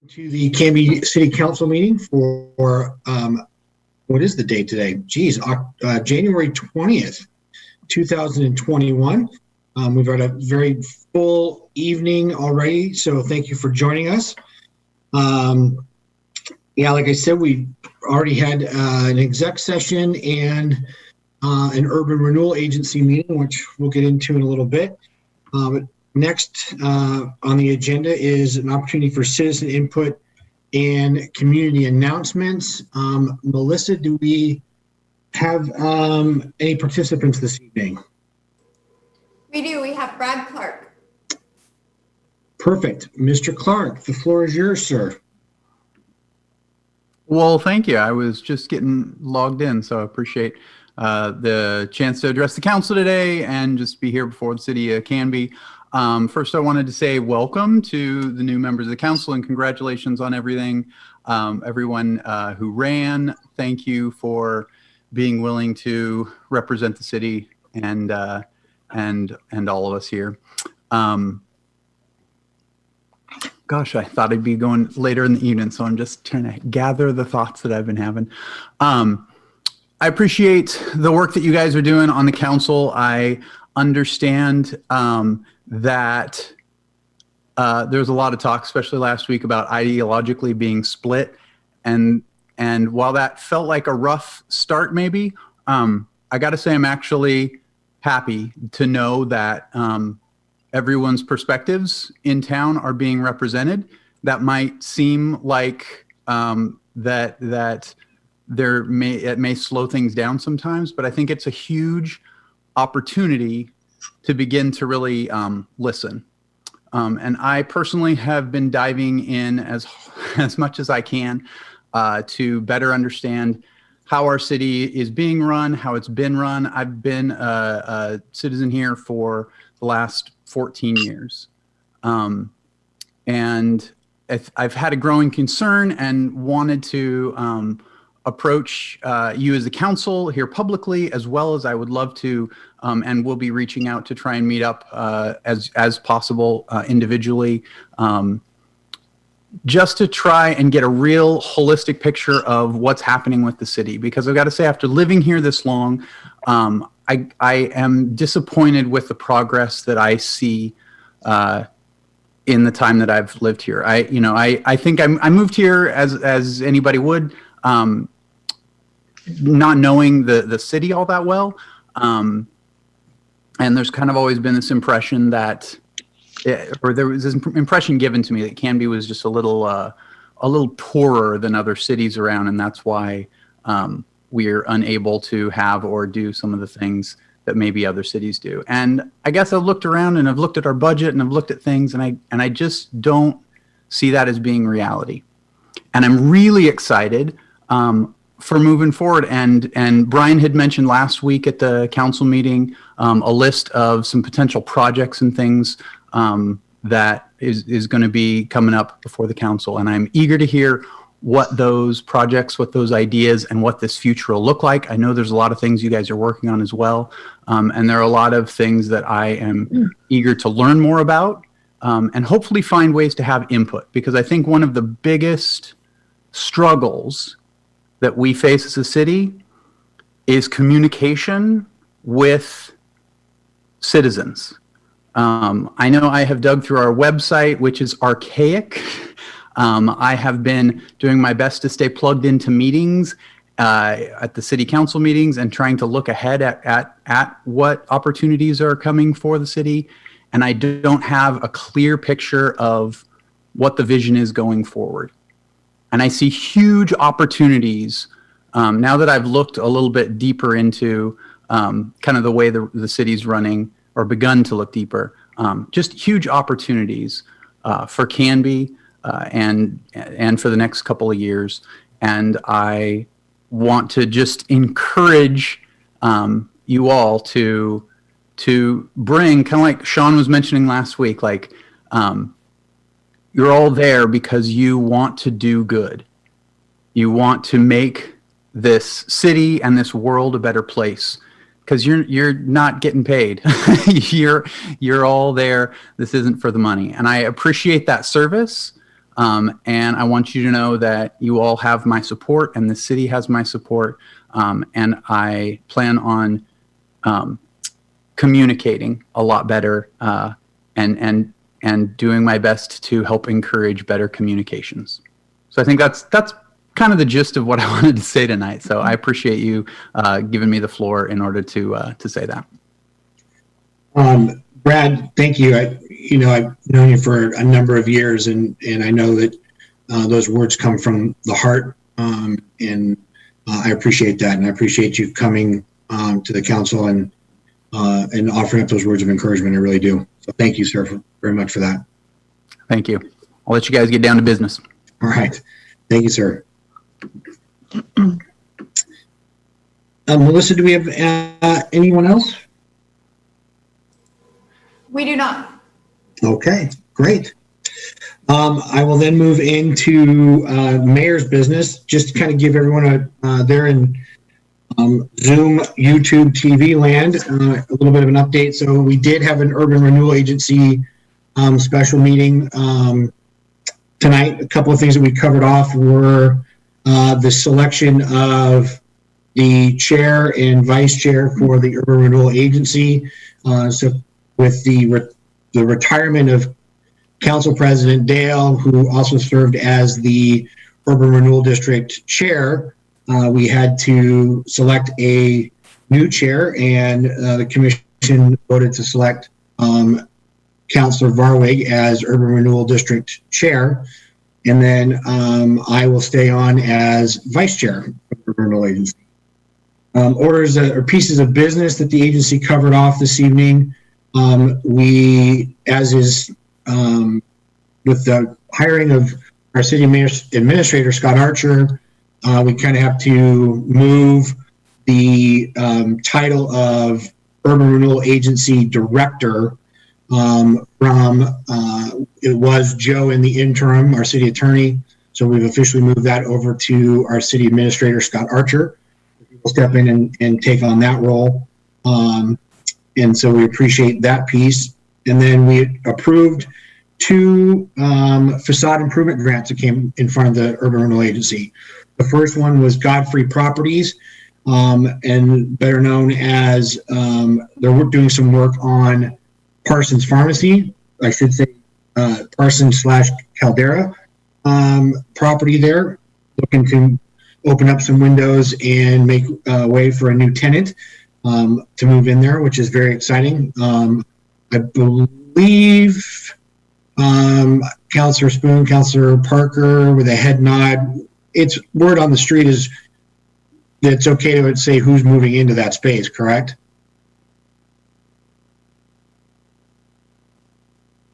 To the Canby City Council meeting for what is the date today? Geez, January 20th, 2021. We've had a very full evening already, so thank you for joining us. Yeah, like I said, we already had an exec session and an urban renewal agency meeting, which we'll get into in a little bit. But next on the agenda is an opportunity for citizen input and community announcements. Melissa, do we have any participants this evening? We do. We have Brad Clark. Perfect. Mr. Clark, the floor is yours, sir. Well, thank you. I was just getting logged in, so I appreciate the chance to address the council today and just be here before the city of Canby. First, I wanted to say welcome to the new members of the council and congratulations on everything. Everyone who ran, thank you for being willing to represent the city and all of us here. Gosh, I thought I'd be going later in the evening, so I'm just trying to gather the thoughts that I've been having. I appreciate the work that you guys are doing on the council. I understand that there's a lot of talk, especially last week, about ideologically being split. And while that felt like a rough start, maybe, I got to say I'm actually happy to know that everyone's perspectives in town are being represented. That might seem like that it may slow things down sometimes, but I think it's a huge opportunity to begin to really listen. And I personally have been diving in as much as I can to better understand how our city is being run, how it's been run. I've been a citizen here for the last 14 years. And I've had a growing concern and wanted to approach you as the council here publicly, as well as I would love to, and we'll be reaching out to try and meet up as possible individually, just to try and get a real holistic picture of what's happening with the city. Because I've got to say, after living here this long, I am disappointed with the progress that I see in the time that I've lived here. I think I moved here as anybody would, not knowing the city all that well. And there's kind of always been this impression that, or there was this impression given to me that Canby was just a little poorer than other cities around, and that's why we're unable to have or do some of the things that maybe other cities do. And I guess I've looked around and I've looked at our budget and I've looked at things, and I just don't see that as being reality. And I'm really excited for moving forward. And Brian had mentioned last week at the council meeting a list of some potential projects and things that is going to be coming up before the council. And I'm eager to hear what those projects, what those ideas, and what this future will look like. I know there's a lot of things you guys are working on as well. And there are a lot of things that I am eager to learn more about and hopefully find ways to have input. Because I think one of the biggest struggles that we face as a city is communication with citizens. I know I have dug through our website, which is archaic. I have been doing my best to stay plugged into meetings at the city council meetings and trying to look ahead at what opportunities are coming for the city. And I don't have a clear picture of what the vision is going forward. And I see huge opportunities now that I've looked a little bit deeper into kind of the way the city's running, or begun to look deeper, just huge opportunities for Canby and for the next couple of years. And I want to just encourage you all to bring, kind of like Sean was mentioning last week, like you're all there because you want to do good. You want to make this city and this world a better place, because you're not getting paid. you're all there. This isn't for the money, and I appreciate that service. And I want you to know that you all have my support and the city has my support. And I plan on communicating a lot better and doing my best to help encourage better communications. So I think that's kind of the gist of what I wanted to say tonight. So I appreciate you giving me the floor in order to say that. Brad, thank you. I've known you for a number of years, and I know that those words come from the heart, and I appreciate that, and I appreciate you coming to the council and offering up those words of encouragement. I really do. So thank you, sir, very much for that. Thank you. I'll let you guys get down to business. All right. Thank you, sir. Melissa, do we have anyone else? We do not. Okay, great. I will then move into mayor's business, just to kind of give everyone there in Zoom, YouTube, TV land, a little bit of an update. So we did have an Urban Renewal Agency special meeting tonight. A couple of things that we covered off were the selection of the chair and vice chair for the Urban Renewal Agency. So with the retirement of Council President Dale, who also served as the Urban Renewal District Chair, we had to select a new chair, and the commission voted to select Councilor Varwig as Urban Renewal District Chair. And then I will stay on as Vice Chair of the Urban Renewal Agency. Orders or pieces of business that the agency covered off this evening. We, as is with the hiring of our city administrator, Scott Archer, we kind of have to move the title of Urban Renewal Agency Director from it was Joe in the interim, our city attorney. So we've officially moved that over to our city administrator, Scott Archer. He will step in and take on that role. And so we appreciate that piece. And then we approved 2 facade improvement grants that came in front of the Urban Renewal Agency. The first one was Godfrey Properties, and better known as they're doing some work on Parsons Pharmacy, I should say Parsons/Caldera property there, looking to open up some windows and make way for a new tenant to move in there, which is very exciting. I believe Councilor Spoon, Councilor Parker with a head nod. It's word on the street is that it's okay to say who's moving into that space, correct?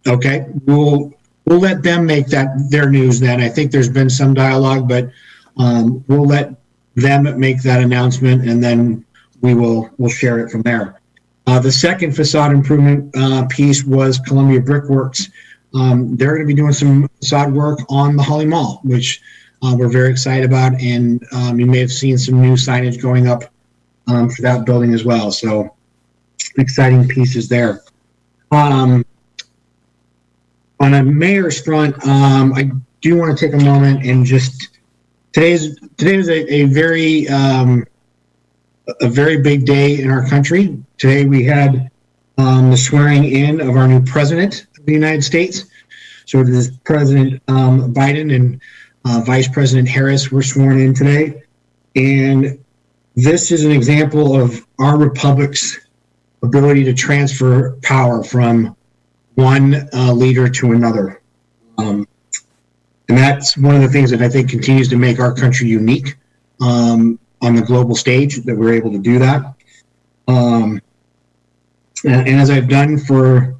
Okay, we'll let them make that their news then. I think there's been some dialogue, but we'll let them make that announcement, and then we'll share it from there. The second facade improvement piece was Columbia Brickworks. They're going to be doing some facade work on the Holly Mall, which we're very excited about, and you may have seen some new signage going up for that building as well. So exciting pieces there. On a mayor's front, I do want to take a moment and just today is a very big day in our country. Today we had the swearing in of our new president of the United States. So this is President Biden and Vice President Harris were sworn in today. And this is an example of our republic's ability to transfer power from one leader to another. And that's one of the things that I think continues to make our country unique on the global stage, that we're able to do that. And as I've done for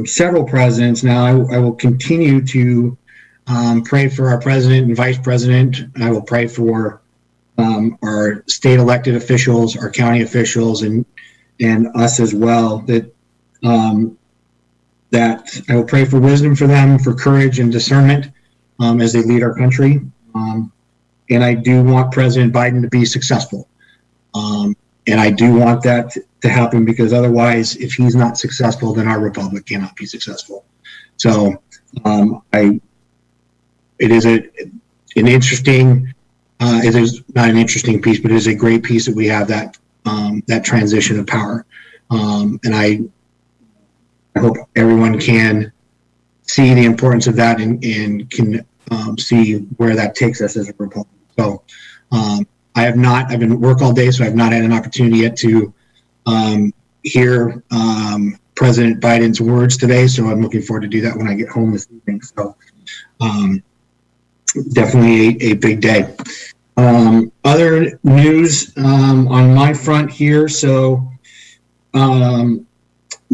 several presidents now, I will continue to pray for our president and vice president. I will pray for our state elected officials, our county officials, and us as well, that I will pray for wisdom for them, for courage and discernment as they lead our country. And I do want President Biden to be successful. And I do want that to happen, because otherwise, if he's not successful, then our republic cannot be successful. So I it is an interesting, it is not an interesting piece, but it is a great piece that we have that transition of power. And I hope everyone can see the importance of that and can see where that takes us as a proponent. So I've been at work all day, so I've not had an opportunity yet to hear President Biden's words today. So I'm looking forward to do that when I get home this evening. So definitely a big day. Other news on my front here. So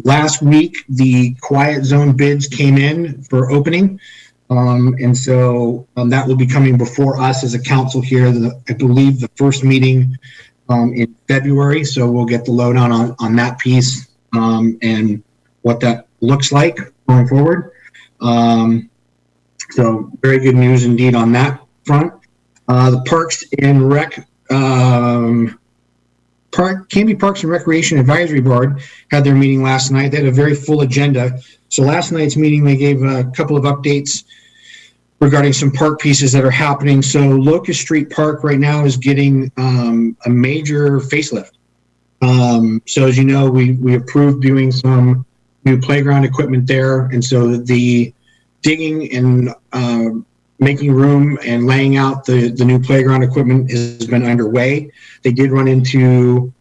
last week, the quiet zone bids came in for opening. And so that will be coming before us as a council here, I believe the first meeting in February. So we'll get the lowdown on that piece and what that looks like going forward. So very good news indeed on that front. The Parks and Rec, Canby Parks and Recreation Advisory Board had their meeting last night. They had a very full agenda. So last night's meeting, they gave a couple of updates regarding some park pieces that are happening. So Locust Street Park right now is getting a major facelift. So as you know, we approved doing some new playground equipment there. And so the digging and making room and laying out the new playground equipment has been underway. They did run into,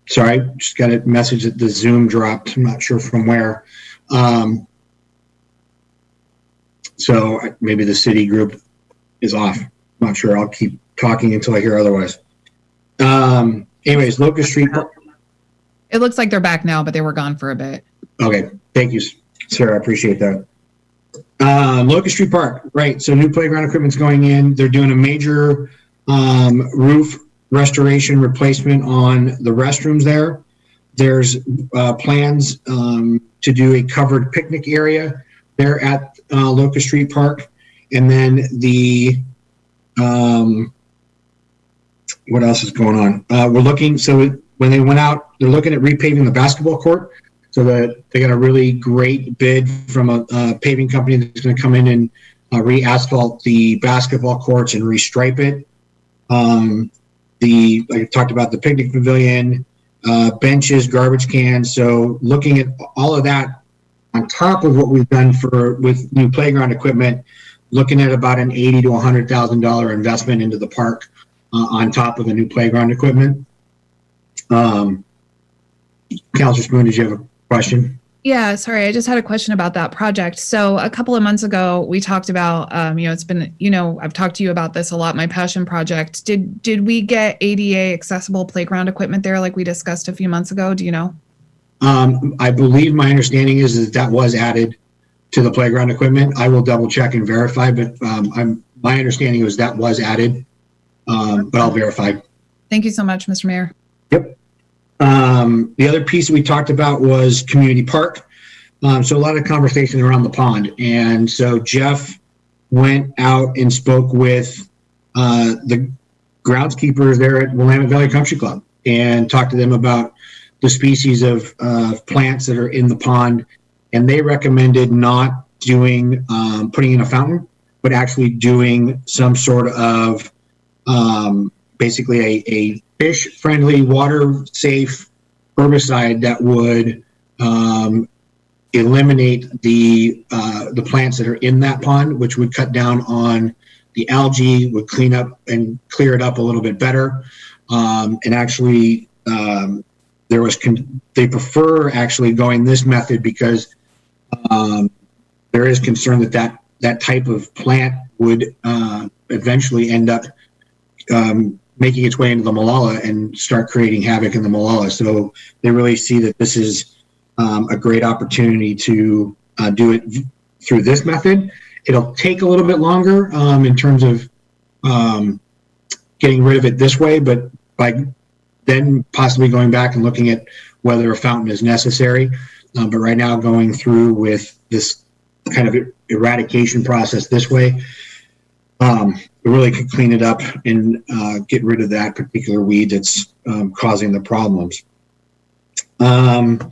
sorry, just got a message that the Zoom dropped. I'm not sure from where. So maybe the city group is off. I'm not sure. I'll keep talking until I hear otherwise. Anyways, Locust Street. It looks like they're back now, but they were gone for a bit. Okay. Thank you, Sarah. I appreciate that. Locust Street Park, right. So new playground equipment's going in. They're doing a major roof restoration replacement on the restrooms there. There's plans to do a covered picnic area there at Locust Street Park. And then the, what else is going on? We're looking, so when they went out, they're looking at repaving the basketball court. So that they got a really great bid from a paving company that's going to come in and re-asphalt the basketball courts and restripe it. Like I talked about, the picnic pavilion, benches, garbage cans. So looking at all of that on top of what we've done with new playground equipment, looking at about an $80,000 to $100,000 investment into the park on top of the new playground equipment. Councilor Spoon, did you have a question? Yeah, sorry. I just had a question about that project. So a couple of months ago, we talked about, it's been, I've talked to you about this a lot, my passion project. Did we get ADA accessible playground equipment there like we discussed a few months ago? Do you know? I believe my understanding is that was added to the playground equipment. I will double check and verify, but my understanding was that was added, but I'll verify. Thank you so much, Mr. Mayor. Yep. The other piece we talked about was community park. So a lot of conversation around the pond. And so Jeff went out and spoke with the groundskeepers there at Willamette Valley Country Club and talked to them about the species of plants that are in the pond. And they recommended not doing, putting in a fountain, but actually doing some sort of basically a fish-friendly, water-safe herbicide that would eliminate the plants that are in that pond, which would cut down on the algae, would clean up and clear it up a little bit better. And actually, they prefer actually going this method because there is concern that type of plant would eventually end up making its way into the Malala and start creating havoc in the Malala. So they really see that this is a great opportunity to do it through this method. It'll take a little bit longer in terms of getting rid of it this way, but by then possibly going back and looking at whether a fountain is necessary. But right now going through with this kind of eradication process this way, we really could clean it up and get rid of that particular weed that's causing the problems. The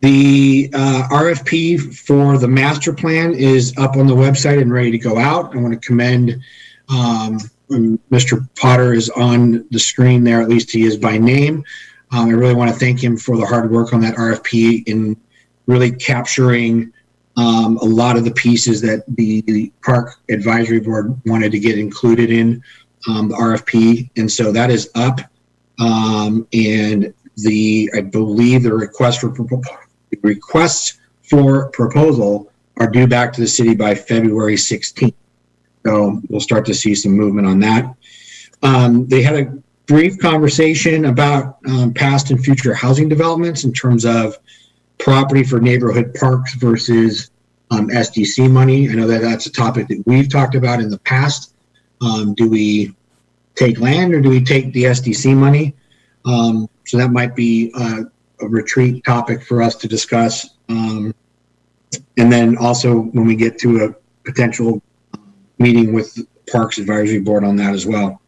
The RFP for the master plan is up on the website and ready to go out. I want to commend Mr. Potter is on the screen there, at least he is by name. I really want to thank him for the hard work on that RFP in really capturing a lot of the pieces that the Park Advisory Board wanted to get included in the RFP. And so that is up. And I believe the requests for proposal are due back to the city by February 16th. So we'll start to see some movement on that. They had a brief conversation about past and future housing developments in terms of property for neighborhood parks versus SDC money. I know that that's a topic that we've talked about in the past. Do we take land or do we take the SDC money? So that might be a retreat topic for us to discuss. And then also when we get to a potential meeting with the Parks Advisory Board on that as well.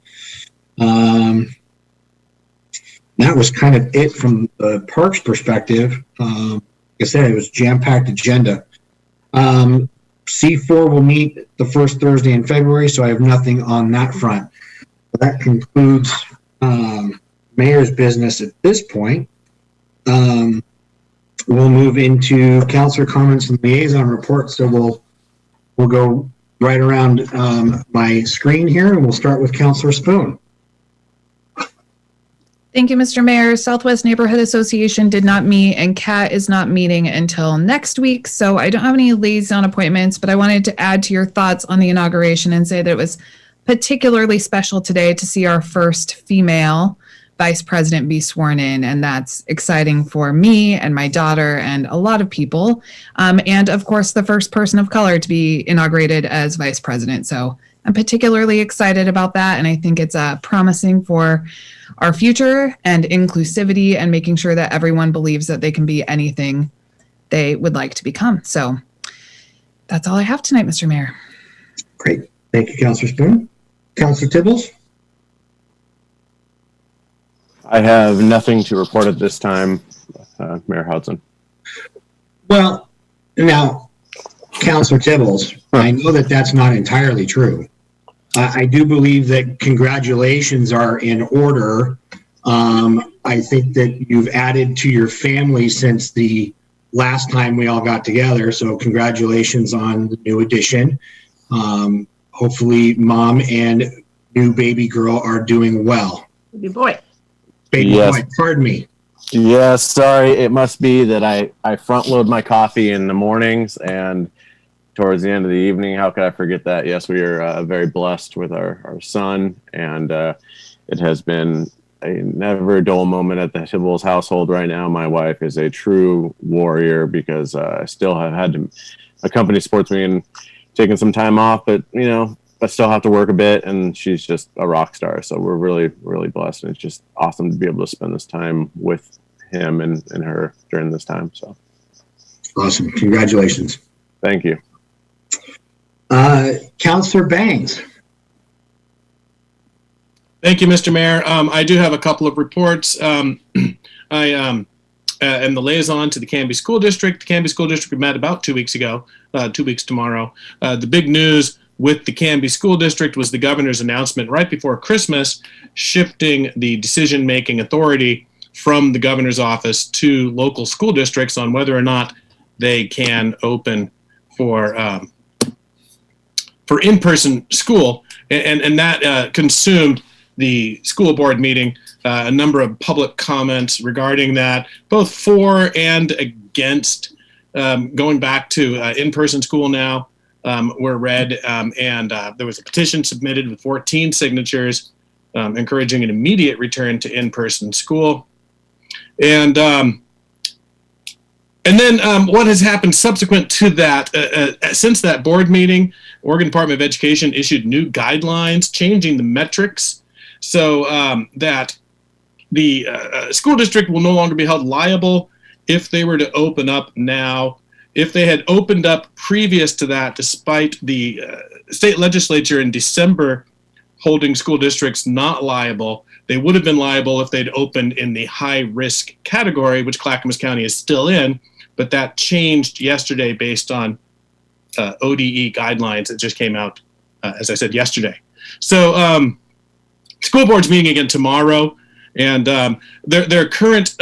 That was kind of it from the parks perspective. Like I said, it was jam-packed agenda. C4 will meet the first Thursday in February, so I have nothing on that front. That concludes mayor's business at this point. We'll move into councilor comments and liaison reports. So we'll go right around my screen here, and we'll start with Councilor Spoon. Thank you, Mr. Mayor. Southwest Neighborhood Association did not meet, and CAT is not meeting until next week. So I don't have any liaison appointments, but I wanted to add to your thoughts on the inauguration and say that it was particularly special today to see our first female vice president be sworn in, and that's exciting for me and my daughter and a lot of people. And of course, the first person of color to be inaugurated as vice president. So I'm particularly excited about that, and I think it's promising for our future and inclusivity and making sure that everyone believes that they can be anything they would like to become. So that's all I have tonight, Mr. Mayor. Great. Thank you, Councilor Spoon. Councilor Tibbles? I have nothing to report at this time, Mayor Hudson. Well, now, Councilor Tibbles, I know that that's not entirely true. I do believe that congratulations are in order. I think that you've added to your family since the last time we all got together. So congratulations on the new addition. Hopefully mom and new baby girl are doing well. Baby boy. Baby Yes. boy, pardon me. Yes, sorry. It must be that I front load my coffee in the mornings and towards the end of the evening. How could I forget that? Yes, we are very blessed with our son, and it has been a never dull moment at the Tibbles household right now. My wife is a true warrior because I still have had to accompany sports meeting and taking some time off, but I still have to work a bit, and she's just a rock star. So we're really, really blessed, and it's just awesome to be able to spend this time with him and her during this time. So Awesome. Congratulations. thank you. Councilor Bangs. Thank you, Mr. Mayor. I do have a couple of reports. I am the liaison to the Canby School District. The Canby School District met about 2 weeks ago, 2 weeks tomorrow. The big news with the Canby School District was the governor's announcement right before Christmas, shifting the decision-making authority from the governor's office to local school districts on whether or not they can open for in-person school, and that consumed the school board meeting. A number of public comments regarding that, both for and against going back to in-person school now were read, and there was a petition submitted with 14 signatures encouraging an immediate return to in-person school. And then what has happened subsequent to that, since that board meeting, Oregon Department of Education issued new guidelines changing the metrics so that the school district will no longer be held liable if they were to open up now. If they had opened up previous to that, despite the state legislature in December holding school districts not liable, they would have been liable if they'd opened in the high risk category, which Clackamas County is still in, but that changed yesterday based on ODE guidelines that just came out, as I said, yesterday. So school board's meeting again tomorrow, and their current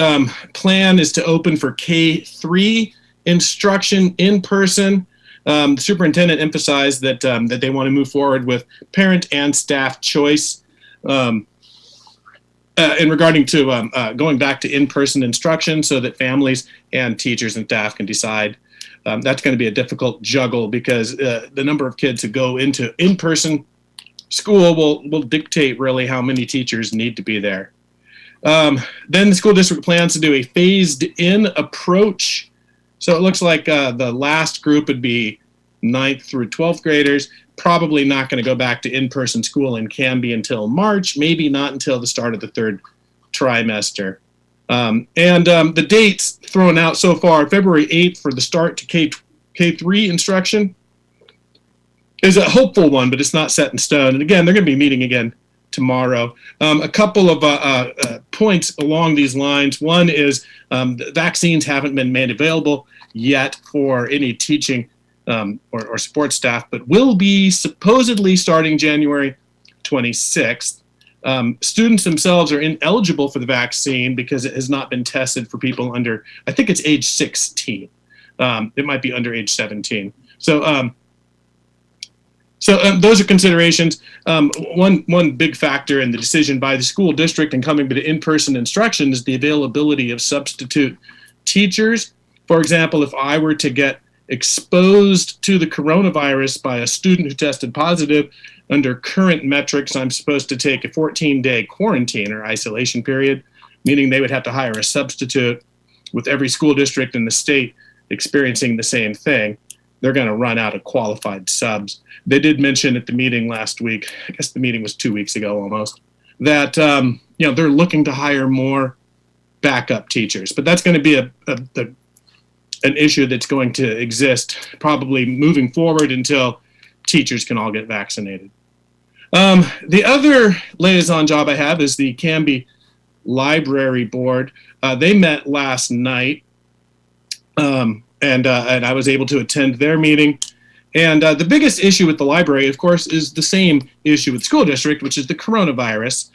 plan is to open for K-3 instruction in person. The superintendent emphasized that that they want to move forward with parent and staff choice in regarding to going back to in-person instruction, so that families and teachers and staff can decide. That's going to be a difficult juggle because the number of kids who go into in-person school will dictate really how many teachers need to be there. Then the school district plans to do a phased-in approach. So it looks like the last group would be 9th through 12th graders, probably not going to go back to in-person school in Canby until March, maybe not until the start of the third trimester. The dates thrown out so far, February 8th for the start to K-3 instruction is a hopeful one, but it's not set in stone. And again, they're going to be meeting again tomorrow. A couple of points along these lines. One is the vaccines haven't been made available yet for any teaching or support staff, but will be supposedly starting January 26th. Students themselves are ineligible for the vaccine because it has not been tested for people under, I think it's age 16. It might be under age 17. So those are considerations. One big factor in the decision by the school district in coming to in-person instruction is the availability of substitute teachers. For example, if I were to get exposed to the coronavirus by a student who tested positive, under current metrics, I'm supposed to take a 14-day quarantine or isolation period, meaning they would have to hire a substitute. With every school district in the state experiencing the same thing, they're going to run out of qualified subs. They did mention at the meeting last week, I guess the meeting was 2 weeks ago almost, that they're looking to hire more backup teachers. But that's going to be an issue that's going to exist probably moving forward until teachers can all get vaccinated. The other liaison job I have is the Canby Library Board. They met last night, and I was able to attend their meeting. And the biggest issue with the library, of course, is the same issue with the school district, which is the coronavirus.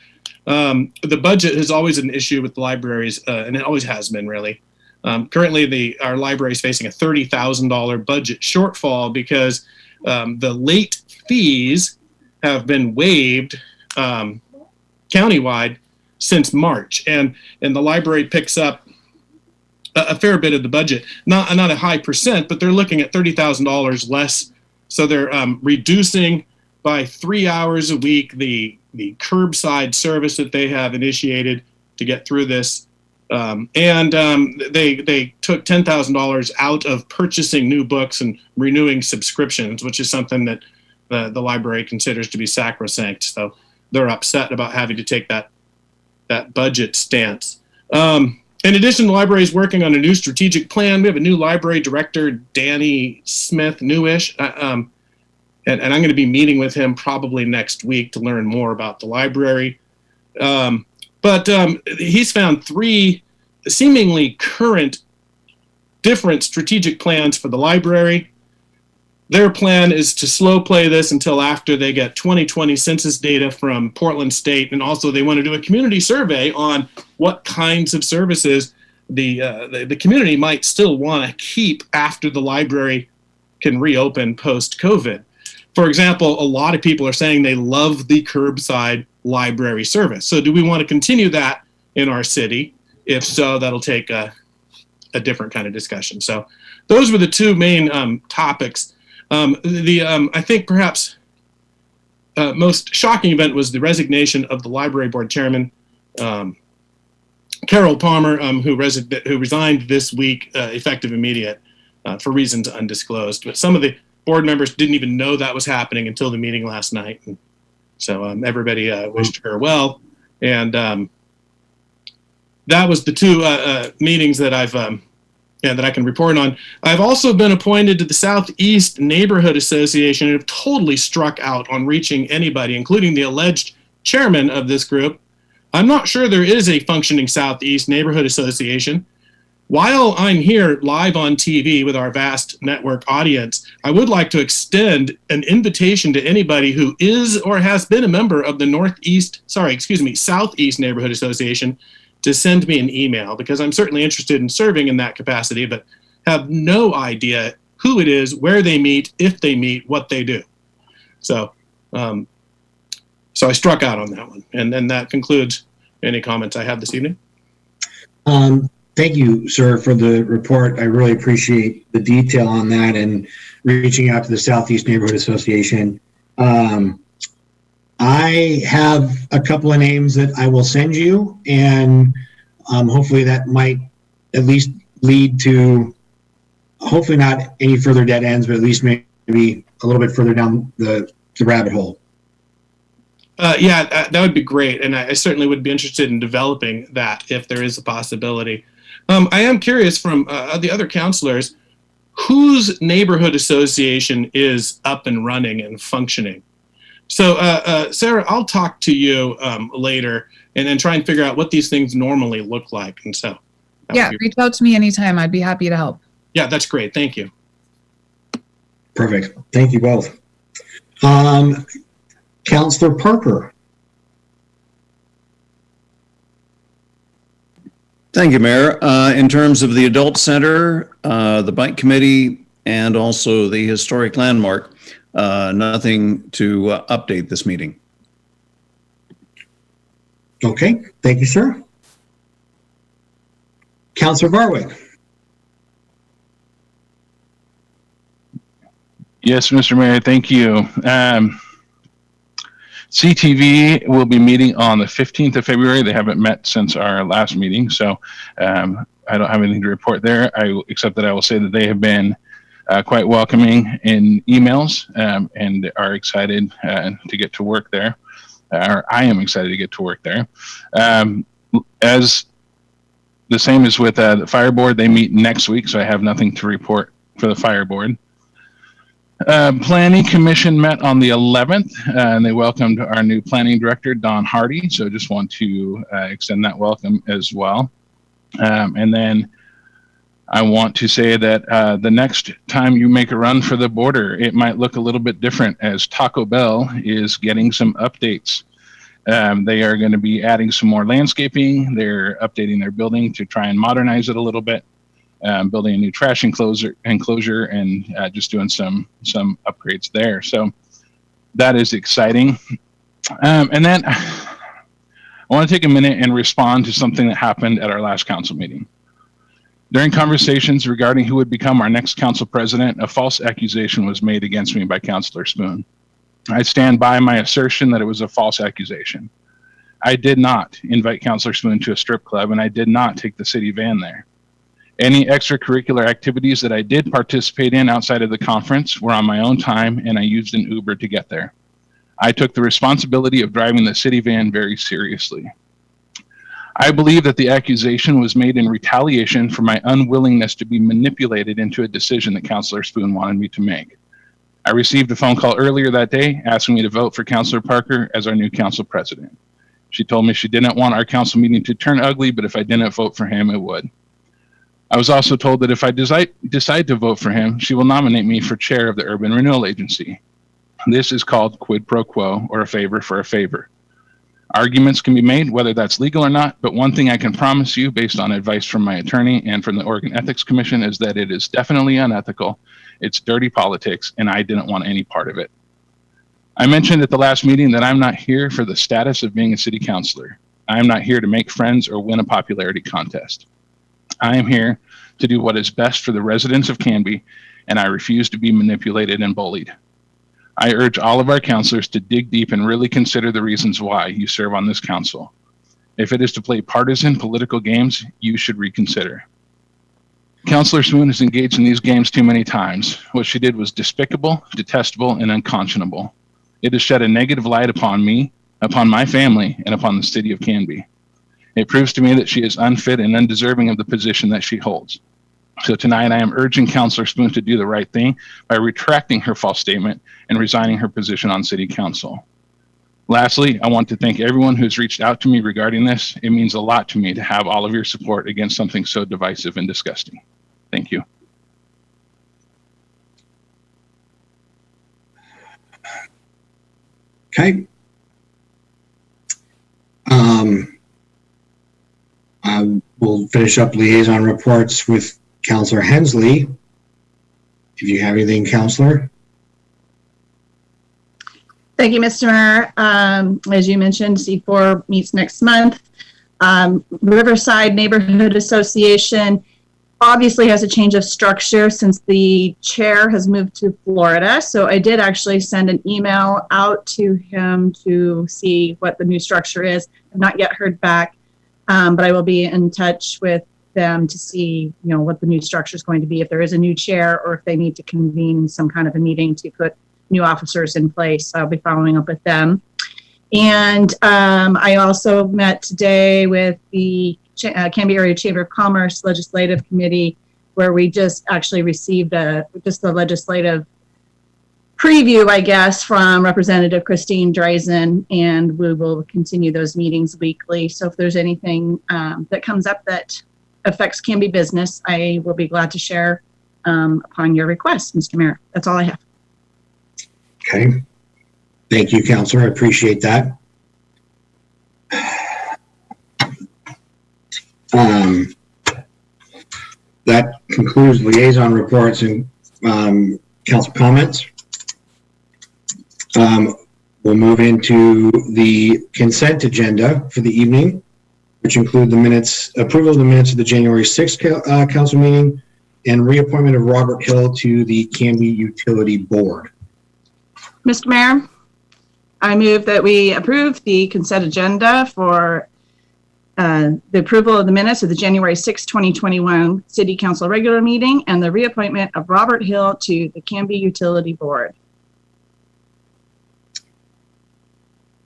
The budget is always an issue with the libraries, and it always has been, really. Currently, our library is facing a $30,000 budget shortfall because the late fees have been waived countywide since March, and the library picks up a fair bit of the budget, not a high percent, but they're looking at $30,000 less. So they're reducing by 3 hours a week the curbside service that they have initiated to get through this. They took $10,000 out of purchasing new books and renewing subscriptions, which is something that the library considers to be sacrosanct. So they're upset about having to take that budget stance. In addition, the library is working on a new strategic plan. We have a new library director, Danny Smith, newish, and I'm going to be meeting with him probably next week to learn more about the library. But he's found 3 seemingly current different strategic plans for the library. Their plan is to slow play this until after they get 2020 census data from Portland State, and also they want to do a community survey on what kinds of services the community might still want to keep after the library can reopen post-COVID. For example, a lot of people are saying they love the curbside library service. So do we want to continue that in our city? If so, that'll take a different kind of discussion. So those were the 2 main topics. I think perhaps most shocking event was the resignation of the library board chairman, Carol Palmer, who resigned this week, effective immediate, for reasons undisclosed. But some of the board members didn't even know that was happening until the meeting last night. And so everybody wished her well. And that was the 2 meetings that that I can report on. I've also been appointed to the Southeast Neighborhood Association and have totally struck out on reaching anybody, including the alleged chairman of this group. I'm not sure there is a functioning Southeast Neighborhood Association. while I'm here live on TV with our vast network audience, I would like to extend an invitation to anybody who is or has been a member of the Southeast Neighborhood Association to send me an email, because I'm certainly interested in serving in that capacity, but have no idea who it is, where they meet, if they meet, what they do. So I struck out on that one. And then that concludes any comments I have this evening. Thank you, sir, for the report. I really appreciate the detail on that and reaching out to the Southeast Neighborhood Association. I have a couple of names that I will send you, and hopefully that might at least lead to, hopefully not any further dead ends, but at least maybe a little bit further down the rabbit hole. That would be great. And I certainly would be interested in developing that if there is a possibility. I am curious from the other counselors, whose neighborhood association is up and running and functioning? So, Sarah, I'll talk to you later and then try and figure out what these things normally look like. And so, Yeah, reach out to me anytime. I'd be happy to help. Yeah, that's great. Thank you. Perfect. Thank you both. Counselor Parker. Thank you, Mayor. In terms of the Adult Center, the Bike Committee, and also the Historic Landmark, nothing to update this meeting. Okay, thank you, sir. Counselor Barwick. Yes, Mr. Mayor, thank you. CTV will be meeting on the 15th of February. They haven't met since our last meeting, so I don't have anything to report there, except that I will say that they have been quite welcoming in emails and are excited to get to work there. Or I am excited to get to work there. As the same as with the Fire Board, they meet next week, so I have nothing to report for the Fire Board. Planning Commission met on the 11th, and they welcomed our new Planning Director, Don Hardy. So just want to extend that welcome as well. And then I want to say that the next time you make a run for the border, it might look a little bit different, as Taco Bell is getting some updates. They are going to be adding some more landscaping. They're updating their building to try and modernize it a little bit. Building a new trash enclosure and just doing some upgrades there. So that is exciting. And then I want to take a minute and respond to something that happened at our last council meeting. During conversations regarding who would become our next council president, a false accusation was made against me by Councilor Spoon. I stand by my assertion that it was a false accusation. I did not invite Councilor Spoon to a strip club, and I did not take the city van there. Any extracurricular activities that I did participate in outside of the conference were on my own time, and I used an Uber to get there. I took the responsibility of driving the city van very seriously. I believe that the accusation was made in retaliation for my unwillingness to be manipulated into a decision that Councilor Spoon wanted me to make. I received a phone call earlier that day asking me to vote for Councilor Parker as our new council president. She told me she didn't want our council meeting to turn ugly, but if I didn't vote for him, it would. I was also told that if I decide to vote for him, she will nominate me for chair of the Urban Renewal Agency. This is called quid pro quo, or a favor for a favor. Arguments can be made whether that's legal or not, but one thing I can promise you based on advice from my attorney and from the Oregon Ethics Commission is that it is definitely unethical. It's dirty politics, and I didn't want any part of it. I mentioned at the last meeting that I'm not here for the status of being a city councilor. I am not here to make friends or win a popularity contest. I am here to do what is best for the residents of Canby, and I refuse to be manipulated and bullied. I urge all of our councilors to dig deep and really consider the reasons why you serve on this council. If it is to play partisan political games, you should reconsider. Councilor Spoon has engaged in these games too many times. What she did was despicable, detestable, and unconscionable. It has shed a negative light upon me, upon my family, and upon the city of Canby. It proves to me that she is unfit and undeserving of the position that she holds. So tonight I am urging Councilor Spoon to do the right thing by retracting her false statement and resigning her position on city council. Lastly, I want to thank everyone who's reached out to me regarding this. It means a lot to me to have all of your support against something so divisive and disgusting. Thank you. Okay. We'll finish up liaison reports with Councillor Hensley. If you have anything, Councillor. Thank you, Mr. Mayor. As you mentioned, C4 meets next month. Riverside Neighborhood Association obviously has a change of structure since the chair has moved to Florida. So I did actually send an email out to him to see what the new structure is. I've not yet heard back, but I will be in touch with them to see, what the new structure is going to be, if there is a new chair or if they need to convene some kind of a meeting to put new officers in place. I'll be following up with them. And I also met today with the Canby Area Chamber of Commerce Legislative Committee, where we just actually received just a legislative preview, I guess, from Representative Christine Dreisen, and we will continue those meetings weekly. So if there's anything that comes up that affects Canby business, I will be glad to share upon your request, Mr. Mayor. That's all I have. Okay. Thank you, Councillor. I appreciate that. That concludes liaison reports and council comments. We'll move into the consent agenda for the evening, which include the minutes, approval of the minutes of the January 6th council meeting, and reappointment of Robert Hill to the Canby Utility Board. Mr. Mayor, I move that we approve the consent agenda for the approval of the minutes of the January 6, 2021 City Council regular meeting and the reappointment of Robert Hill to the Canby Utility Board.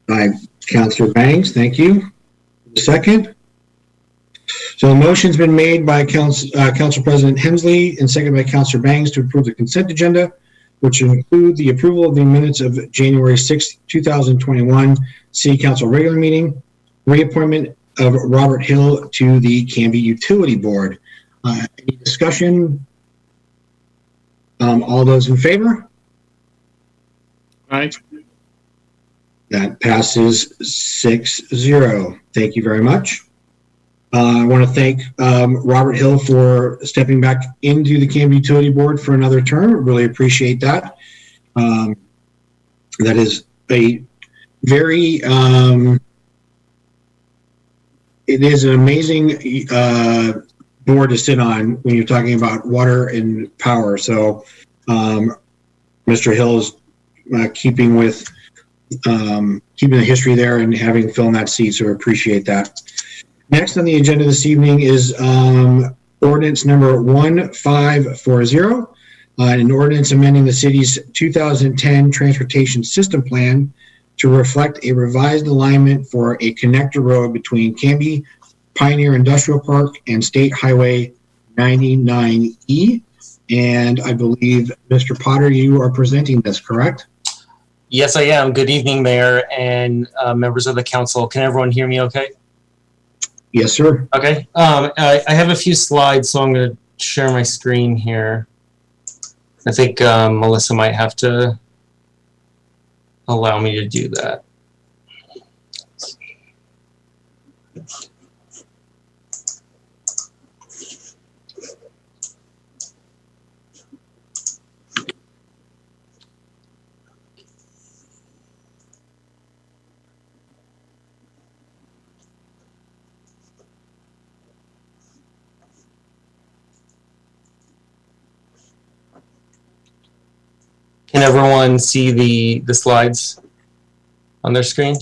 By Councillor Bangs, thank you. Second. So the motion's been made by Council President Hensley and seconded by Councillor Bangs to approve the consent agenda, which include the approval of the minutes of January 6, 2021 City Council regular meeting, reappointment of Robert Hill to the Canby Utility Board. Any discussion? All those in favor? Aye. That passes 6-0. Thank you very much. I want to thank Robert Hill for stepping back into the Canby Utility Board for another term. Really appreciate that. That is a very, it is an amazing board to sit on when you're talking about water and power. So Mr. Hill is keeping with keeping the history there and having Phil in that seat, so appreciate that. Next on the agenda this evening is ordinance number 1540, an ordinance amending the city's 2010 transportation system plan to reflect a revised alignment for a connector road between Canby Pioneer Industrial Park and State Highway 99E. And I believe, Mr. Potter, you are presenting this, correct? Yes, I am. Good evening, Mayor and members of the council. Can everyone hear me okay? Yes, sir. Okay. I have a few slides, so I'm going to share my screen here. I think Melissa might have to allow me to do that. Can everyone see the slides on their screen?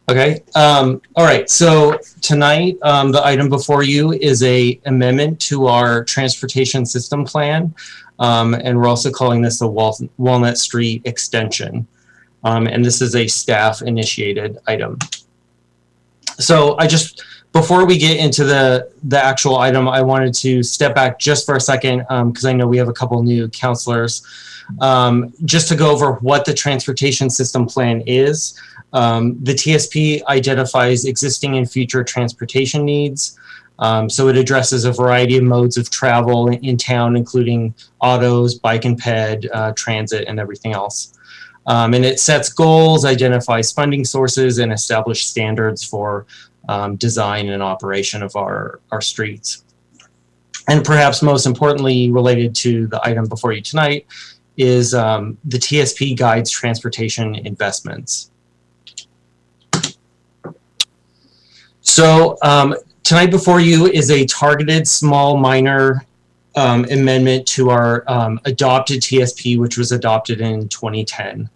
Okay. All right. So tonight, the item before you is a amendment to our transportation system plan, and we're also calling this a Walnut Street extension. And this is a staff-initiated item. So I just Before we get into the actual item, I wanted to step back just for a second because I know we have a couple new counselors. Just to go over what the transportation system plan is. The TSP identifies existing and future transportation needs. So it addresses a variety of modes of travel in town, including autos, bike and ped, transit, and everything else. And it sets goals, identifies funding sources, and establishes standards for design and operation of our streets. And perhaps most importantly, related to the item before you tonight, is the TSP guides transportation investments. So tonight before you is a targeted small minor amendment to our adopted TSP, which was adopted in 2010.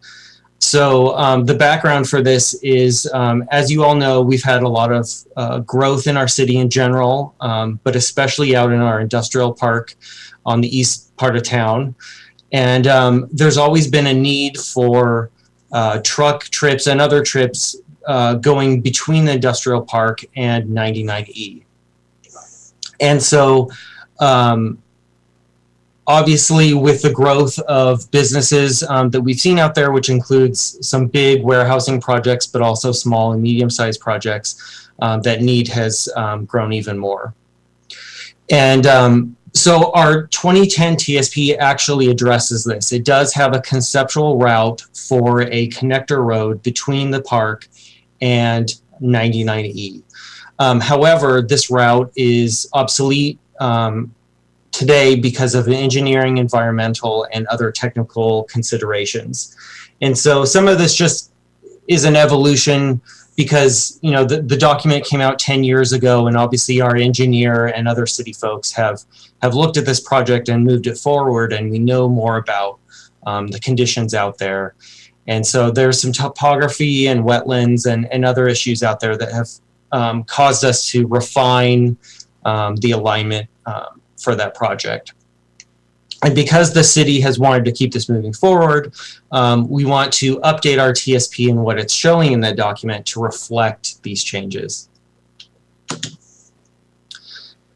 So the background for this is, as you all know, we've had a lot of growth in our city in general, but especially out in our industrial park on the east part of town. And there's always been a need for truck trips and other trips going between the industrial park and 99E. And so obviously with the growth of businesses that we've seen out there, which includes some big warehousing projects, but also small and medium-sized projects, that need has grown even more. And so our 2010 TSP actually addresses this. It does have a conceptual route for a connector road between the park and 99E. However, this route is obsolete today because of engineering, environmental, and other technical considerations. And so some of this just is an evolution because, you know, the document came out 10 years ago, and obviously our engineer and other city folks have looked at this project and moved it forward, and we know more about the conditions out there. And so there's some topography and wetlands and other issues out there that have caused us to refine the alignment for that project. And because the city has wanted to keep this moving forward, we want to update our TSP and what it's showing in that document to reflect these changes.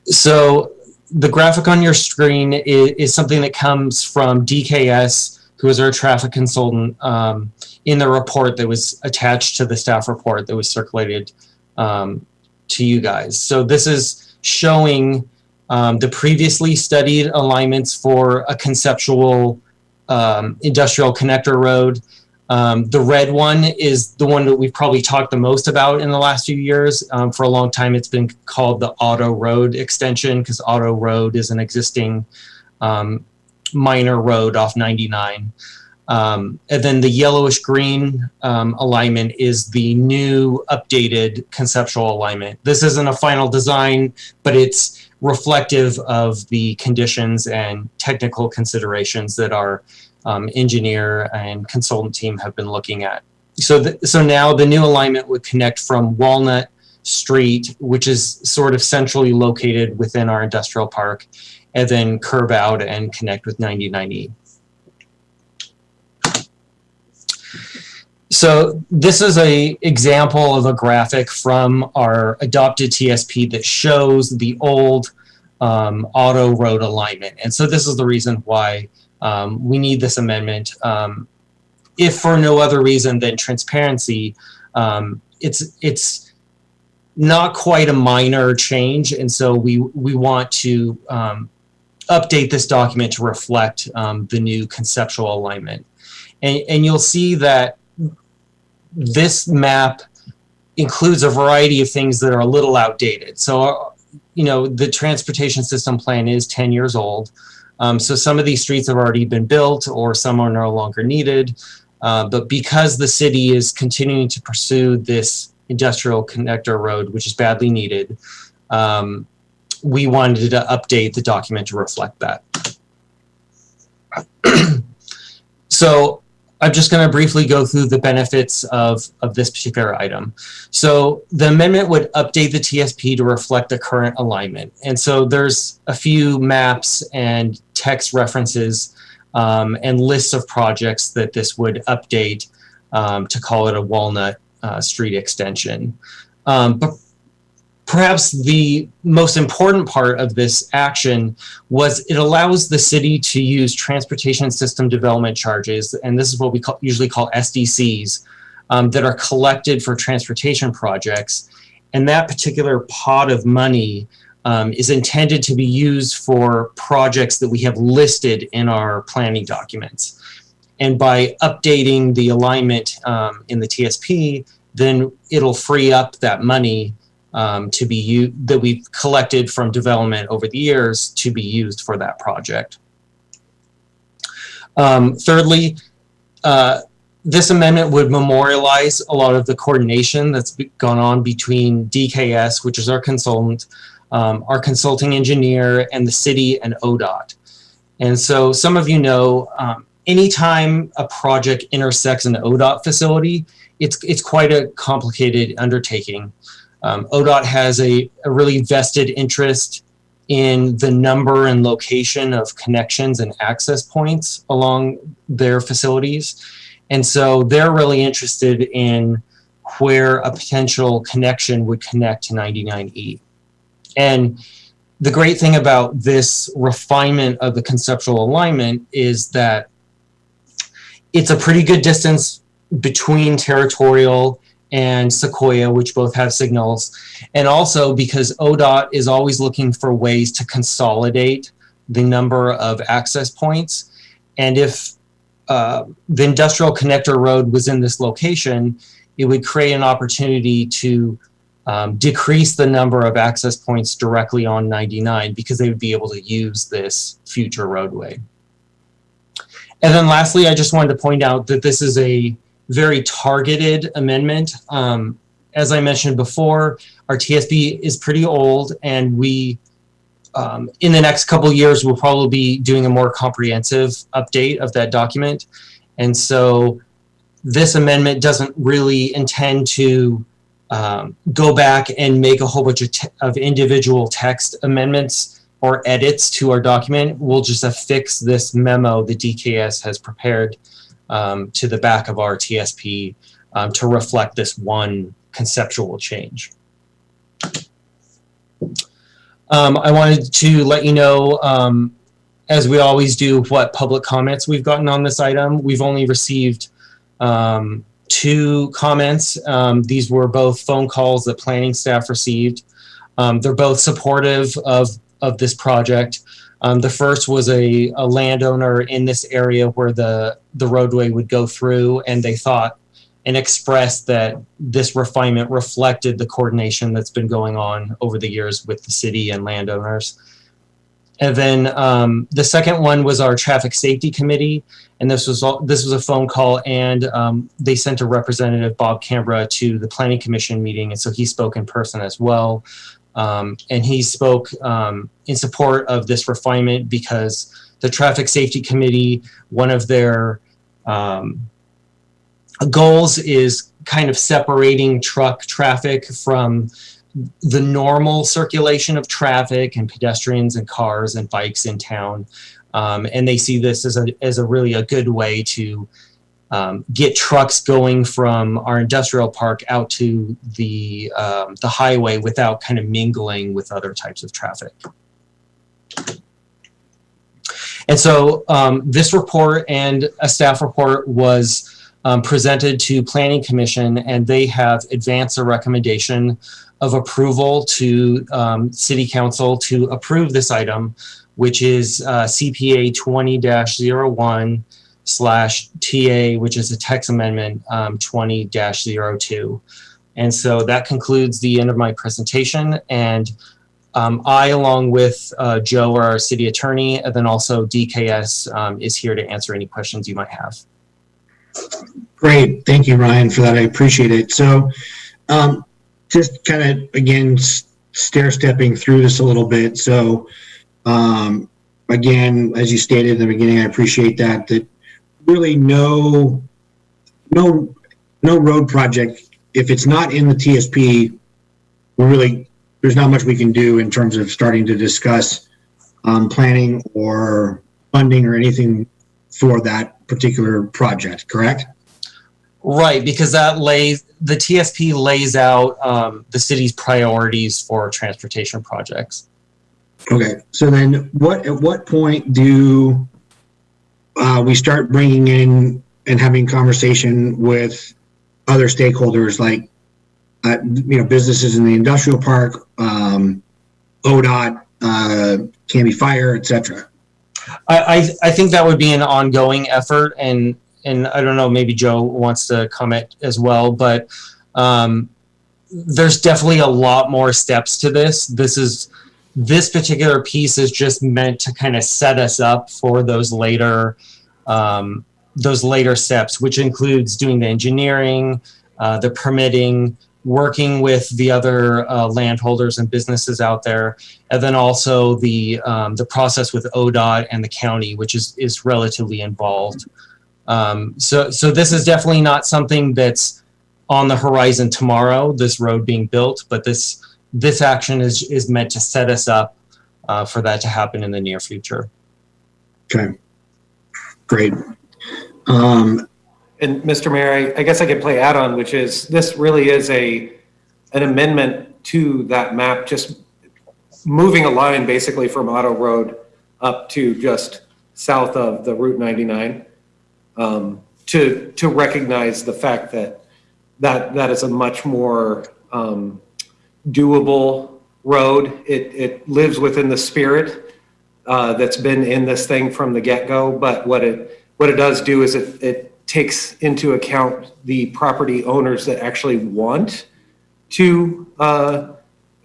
So the graphic on your screen is something that comes from DKS, who is our traffic consultant, in the report that was attached to the staff report that was circulated to you guys. So this is showing the previously studied alignments for a conceptual industrial connector road. The red one is the one that we've probably talked the most about in the last few years. For a long time, it's been called the Auto Road extension because Auto Road is an existing minor road off 99. And then the yellowish green alignment is the new updated conceptual alignment. This isn't a final design, but it's reflective of the conditions and technical considerations that our engineer and consultant team have been looking at. So now the new alignment would connect from Walnut Street, which is sort of centrally located within our industrial park, and then curve out and connect with 99E. So this is an example of a graphic from our adopted TSP that shows the old auto road alignment. And so this is the reason why we need this amendment. If for no other reason than transparency, it's not quite a minor change. And so we want to update this document to reflect the new conceptual alignment. And you'll see that this map includes a variety of things that are a little outdated. So, you know, the transportation system plan is 10 years old. So some of these streets have already been built or some are no longer needed. But because the city is continuing to pursue this industrial connector road, which is badly needed, we wanted to update the document to reflect that. So I'm just going to briefly go through the benefits of this particular item. So the amendment would update the TSP to reflect the current alignment. And so there's a few maps and text references and lists of projects that this would update to call it a Walnut Street extension. But perhaps the most important part of this action was it allows the city to use transportation system development charges, and this is what we usually call SDCs, that are collected for transportation projects. And that particular pot of money is intended to be used for projects that we have listed in our planning documents. And by updating the alignment in the TSP, then it'll free up that money to be used, that we've collected from development over the years, to be used for that project. Thirdly, this amendment would memorialize a lot of the coordination that's gone on between DKS, which is our consultant, our consulting engineer, and the city and ODOT. And so some of you know, anytime a project intersects an ODOT facility, it's quite a complicated undertaking. ODOT has a really vested interest in the number and location of connections and access points along their facilities. And so they're really interested in where a potential connection would connect to 99E. And the great thing about this refinement of the conceptual alignment is that it's a pretty good distance between Territorial and Sequoia, which both have signals. And also because ODOT is always looking for ways to consolidate the number of access points. And if the industrial connector road was in this location, it would create an opportunity to decrease the number of access points directly on 99 because they would be able to use this future roadway. And then lastly, I just wanted to point out that this is a very targeted amendment. As I mentioned before, our TSP is pretty old, and we, in the next couple of years, we'll probably be doing a more comprehensive update of that document. And so this amendment doesn't really intend to go back and make a whole bunch of individual text amendments or edits to our document. We'll just affix this memo that DKS has prepared to the back of our TSP to reflect this one conceptual change. I wanted to let you know, as we always do, what public comments we've gotten on this item. We've only received 2 comments. These were both phone calls that planning staff received. They're both supportive of this project. The first was a landowner in this area where the roadway would go through, and they thought and expressed that this refinement reflected the coordination that's been going on over the years with the city and landowners. And then the second one was our traffic safety committee, and this was a phone call, and they sent a representative, Bob Canberra, to the planning commission meeting, and so he spoke in person as well. And he spoke in support of this refinement because the traffic safety committee, one of their goals is kind of separating truck traffic from the normal circulation of traffic and pedestrians and cars and bikes in town. And they see this as a really a good way to get trucks going from our industrial park out to the highway without kind of mingling with other types of traffic. And so this report and a staff report was presented to Planning Commission, and they have advanced a recommendation of approval to City Council to approve this item, which is CPA 20-01/TA, which is a text amendment 20-02. And so that concludes the end of my presentation. And I, along with Joe, our city attorney, and then also DKS, is here to answer any questions you might have. Great. Thank you, Ryan, for that. I appreciate it. So just kind of, again, stair-stepping through this a little bit. So again, as you stated in the beginning, I appreciate that really no road project, if it's not in the TSP, there's not much we can do in terms of starting to discuss planning or funding or anything for that particular project, correct? Right, because that lays the TSP lays out the city's priorities for transportation projects. Okay, so then at what point do we start bringing in and having conversation with other stakeholders like, businesses in the industrial park, ODOT, Canby Fire, etc.? I think that would be an ongoing effort, and I don't know, maybe Joe wants to comment as well, but there's definitely a lot more steps to this. This particular piece is just meant to kind of set us up for those later steps, which includes doing the engineering, the permitting, working with the other landholders and businesses out there, and then also the process with ODOT and the county, which is relatively involved. So this is definitely not something that's on the horizon tomorrow, this road being built, but this action is meant to set us up for that to happen in the near future. Okay, great. And Mr. Mayor, I guess I could play add-on, which is this really is an amendment to that map, just moving a line basically from Auto Road up to just south of the Route 99 to recognize the fact that is a much more doable road. It lives within the spirit that's been in this thing from the get-go, but what it does do is it takes into account the property owners that actually want to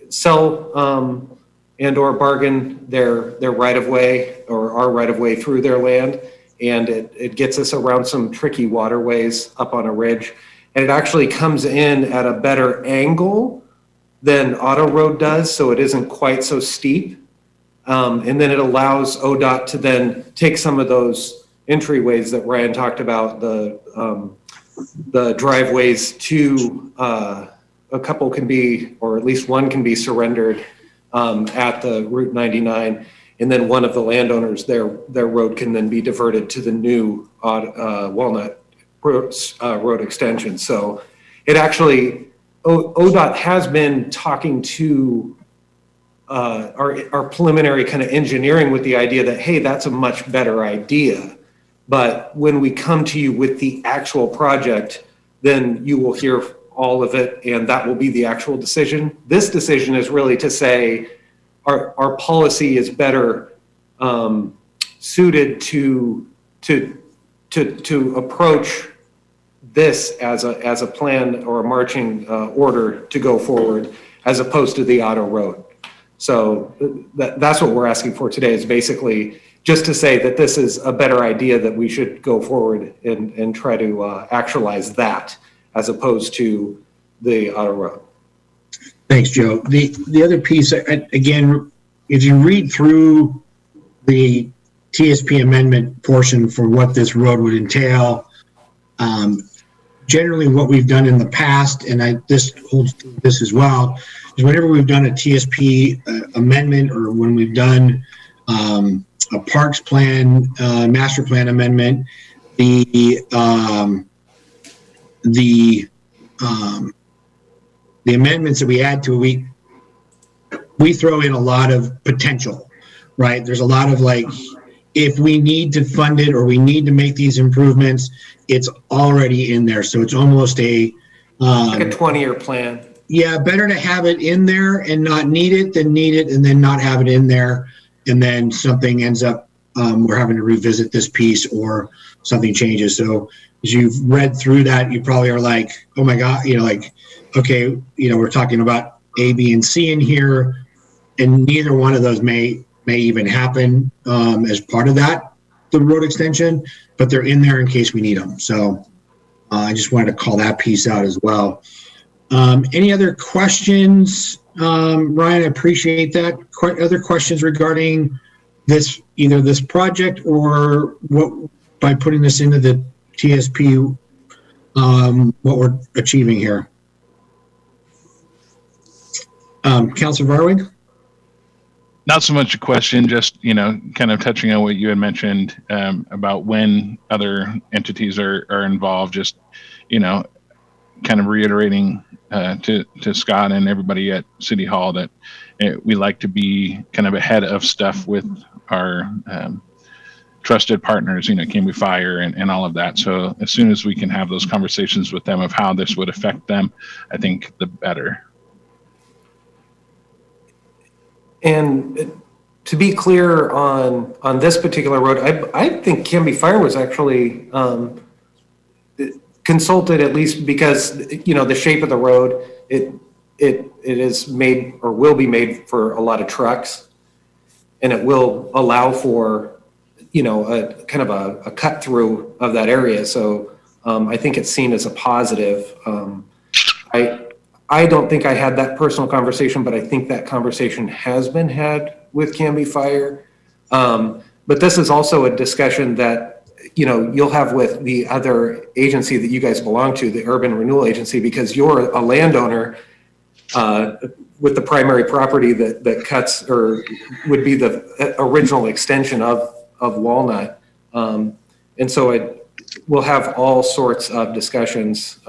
sell and or bargain their right-of-way or our right-of-way through their land. And it gets us around some tricky waterways up on a ridge. And it actually comes in at a better angle than Auto Road does, so it isn't quite so steep. And then it allows ODOT to then take some of those entryways that Ryan talked about, the driveways to a couple can be, or at least one can be surrendered at the Route 99, and then one of the landowners, their road can then be diverted to the new Walnut road extension. So it actually, ODOT has been talking to our preliminary kind of engineering with the idea that, hey, that's a much better idea. But when we come to you with the actual project, then you will hear all of it, and that will be the actual decision. This decision is really to say our policy is better suited to approach this as a plan or a marching order to go forward, as opposed to the Auto Road. So that's what we're asking for today, is basically just to say that this is a better idea, that we should go forward and try to actualize that, as opposed to the Auto Road. Thanks, Joe. The other piece, again, if you read through the TSP amendment portion for what this road would entail, generally what we've done in the past, and this holds this as well, is whenever we've done a TSP amendment, or when we've done a parks plan, master plan amendment, the amendments that we add to it, we throw in a lot of potential, right? There's a lot of like, if we need to fund it or we need to make these improvements, it's already in there. So it's almost like a 20-year plan. Yeah, better to have it in there and not need it than need it and then not have it in there, and then something ends up we're having to revisit this piece or something changes. So as you've read through that, you probably are like, oh my God, like, okay, we're talking about A, B, and C in here, and neither one of those may even happen as part of the road extension, but they're in there in case we need them. So I just wanted to call that piece out as well. Any other questions? Ryan, I appreciate that. Other questions regarding either this project or what, by putting this into the TSP, what we're achieving here? Councilor Varwig? Not so much a question, just, kind of touching on what you had mentioned about when other entities are involved, just, kind of reiterating to Scott and everybody at City Hall that we like to be kind of ahead of stuff with our trusted partners, Canby Fire and all of that. So as soon as we can have those conversations with them of how this would affect them, I think the better. And to be clear on this particular road, I think Canby Fire was actually consulted, at least because the shape of the road, it is made or will be made for a lot of trucks, and it will allow for a kind of a cut through of that area. So I think it's seen as a positive. I don't think I had that personal conversation, but I think that conversation has been had with Canby Fire. But this is also a discussion that you'll have with the other agency that you guys belong to, the Urban Renewal Agency, because you're a landowner with the primary property that cuts or would be the original extension of Walnut. And so we'll have all sorts of discussions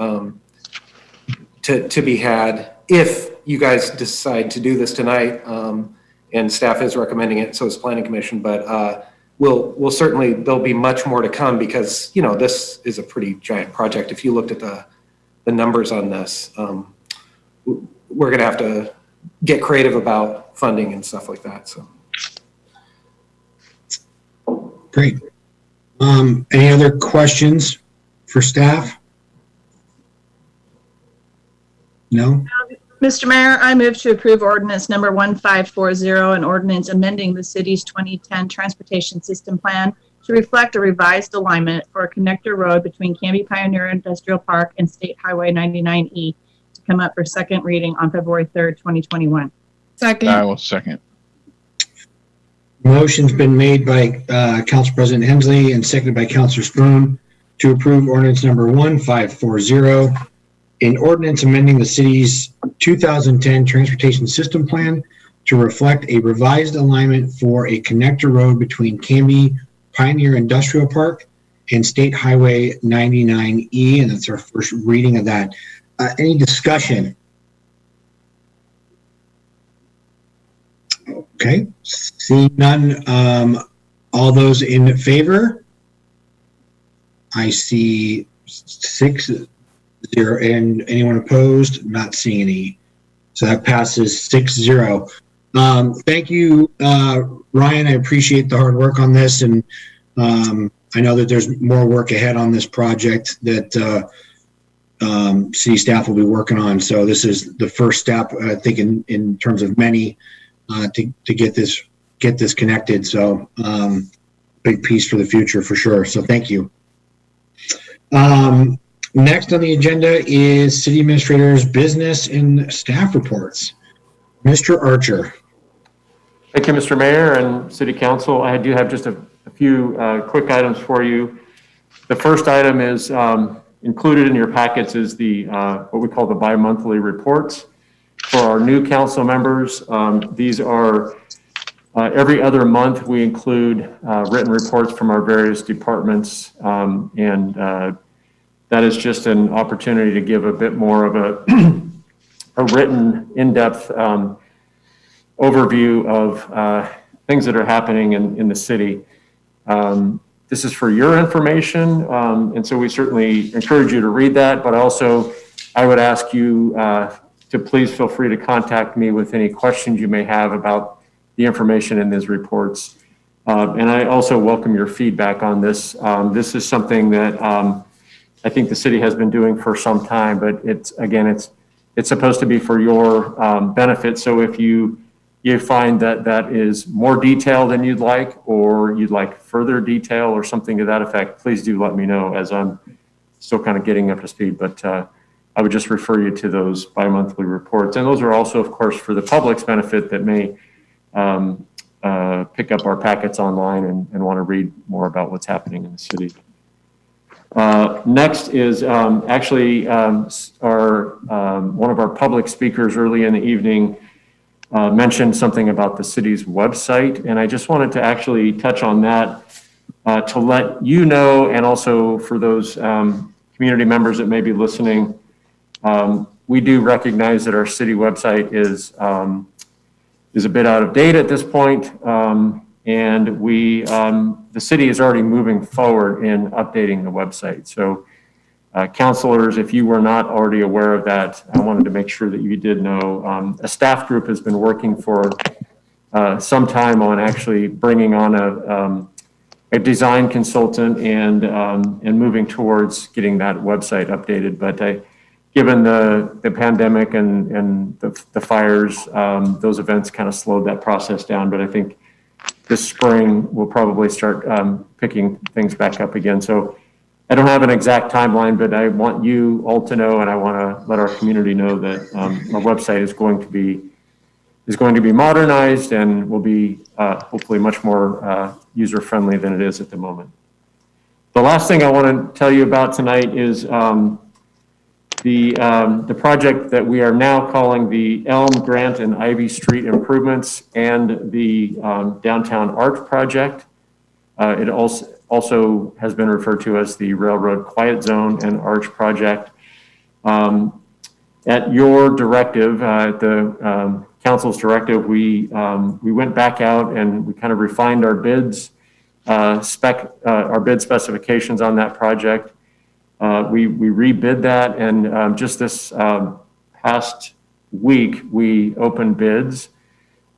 to be had if you guys decide to do this tonight, and staff is recommending it, so is Planning Commission, but we'll certainly, there'll be much more to come because, this is a pretty giant project. If you looked at the numbers on this, we're gonna have to get creative about funding and stuff like that, so. Great. Any other questions for staff? No? Mr. Mayor, I move to approve ordinance number 1540, an ordinance amending the city's 2010 transportation system plan to reflect a revised alignment for a connector road between Canby Pioneer Industrial Park and State Highway 99E to come up for second reading on February 3rd, 2021. Second. I will second. Motion's been made by Council President Hensley and seconded by Councilor Spoon to approve ordinance number 1540, an ordinance amending the city's 2010 transportation system plan to reflect a revised alignment for a connector road between Canby Pioneer Industrial Park and State Highway 99E, and that's our first reading of that. Any discussion? Okay, seeing none. All those in favor? I see 6-0, and anyone opposed? Not seeing any. So that passes 6-0. Thank you, Ryan. I appreciate the hard work on this, and I know that there's more work ahead on this project that city staff will be working on. So this is the first step, I think, in terms of many to get this connected. So big piece for the future for sure. So thank you. Next on the agenda is City Administrator's business and staff reports. Mr. Archer. Thank you, Mr. Mayor and City Council. I do have just a few quick items for you. The first item is included in your packets is the what we call the bi-monthly reports for our new council members. These are every other month we include written reports from our various departments, and that is just an opportunity to give a bit more of a written, in-depth overview of things that are happening in the city. This is for your information, and so we certainly encourage you to read that, but also I would ask you to please feel free to contact me with any questions you may have about the information in these reports. And I also welcome your feedback on this. This is something that I think the city has been doing for some time, but it's supposed to be for your benefit. So if you find that is more detail than you'd like, or you'd like further detail or something to that effect, please do let me know, as I'm still kind of getting up to speed. But I would just refer you to those bi-monthly reports. And those are also, of course, for the public's benefit that may pick up our packets online and want to read more about what's happening in the city. Next is actually one of our public speakers early in the evening mentioned something about the city's website, and I just wanted to actually touch on that to let you know, and also for those community members that may be listening, We do recognize that our city website is a bit out of date at this point, and the city is already moving forward in updating the website. So, councilors, if you were not already aware of that, I wanted to make sure that you did know. A staff group has been working for some time on actually bringing on a design consultant and moving towards getting that website updated. But given the pandemic and the fires, those events kind of slowed that process down. But I think this spring we'll probably start picking things back up again. So I don't have an exact timeline, but I want you all to know, and I want to let our community know that our website is going to be modernized and will be hopefully much more user-friendly than it is at the moment. The last thing I want to tell you about tonight is the project that we are now calling the Elm, Grant, and Ivy Street improvements and the Downtown Art Project. It also has been referred to as the Railroad Quiet Zone and Arch Project. At your directive, at the council's directive, we went back out and we kind of refined our bids, our bid specifications on that project. We rebid that, and just this past week we opened bids,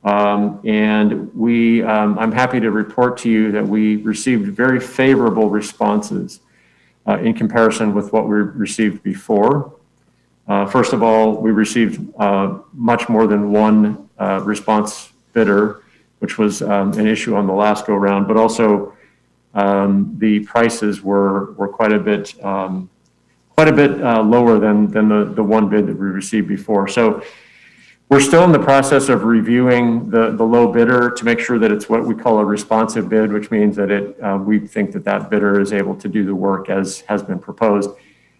and I'm happy to report to you that we received very favorable responses in comparison with what we received before. First of all, we received much more than one response bidder, which was an issue on the last go round, but also the prices were quite a bit lower than the one bid that we received before. So we're still in the process of reviewing the low bidder to make sure that it's what we call a responsive bid, which means that we think that bidder is able to do the work as has been proposed.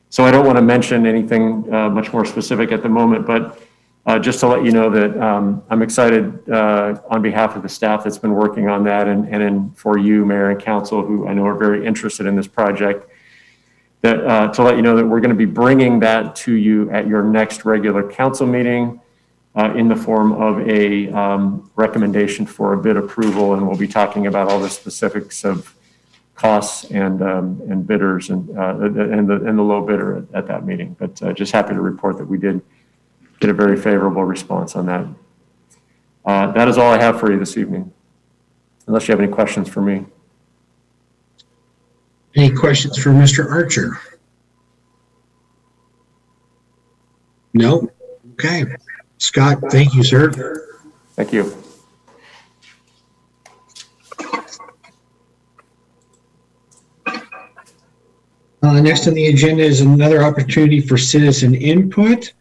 So I don't want to mention anything much more specific at the moment, but just to let you know that I'm excited on behalf of the staff that's been working on that, and for you, Mayor and Council, who I know are very interested in this project, that to let you know that we're going to be bringing that to you at your next regular council meeting in the form of a recommendation for a bid approval, and we'll be talking about all the specifics of costs and bidders and the low bidder at that meeting. But just happy to report that we did get a very favorable response on that. That is all I have for you this evening, unless you have any questions for me. Any questions for Mr. Archer? No? Okay. Scott, thank you, sir. Thank you. Next on the agenda is another opportunity for citizen input.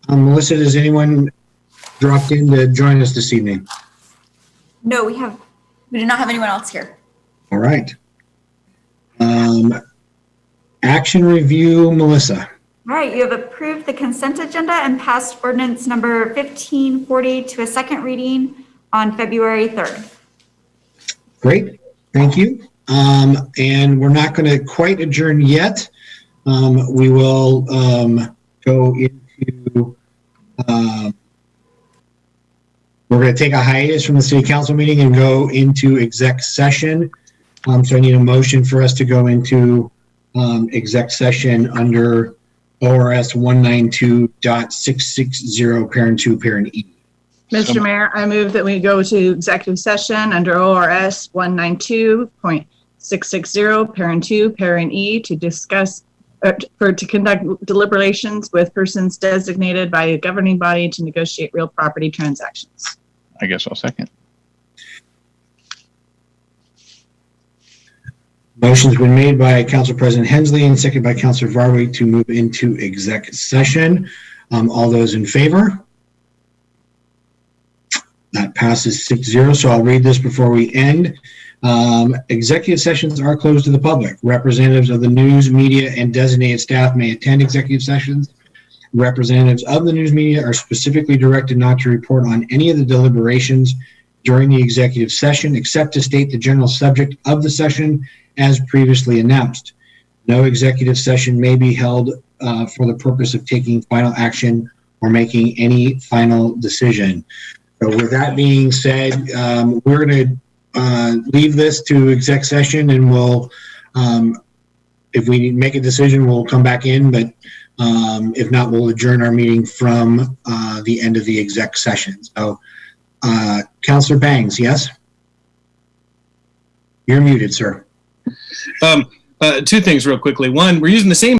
Melissa, does anyone dropped in to join us this evening? No, we do not have anyone else here. All right. Action review, Melissa. All right, you have approved the consent agenda and passed ordinance number 1540 to a second reading on February 3rd. Great, thank you. And we're not going to quite adjourn yet. We will go into, we're going to take a hiatus from the city council meeting and go into exec session. So I need a motion for us to go into exec session under ORS 192.660 parent 2 parent E. Mr. Mayor, I move that we go to executive session under ORS 192.660 parent 2 parent E to discuss to conduct deliberations with persons designated by a governing body to negotiate real property transactions. I guess I'll second. Motion's been made by Council President Hensley and seconded by Councilor Varwig to move into exec session. All those in favor? That passes 6-0. So I'll read this before we end. Executive sessions are closed to the public. Representatives of the news, media, and designated staff may attend executive sessions. Representatives of the news media are specifically directed not to report on any of the deliberations during the executive session, except to state the general subject of the session as previously announced. No executive session may be held for the purpose of taking final action or making any final decision. So with that being said, we're going to leave this to exec session, and we'll, if we make a decision, we'll come back in, but if not, we'll adjourn our meeting from the end of the exec session. So, Councilor Bangs, yes? You're muted, sir. Two things real quickly. One, we're using the same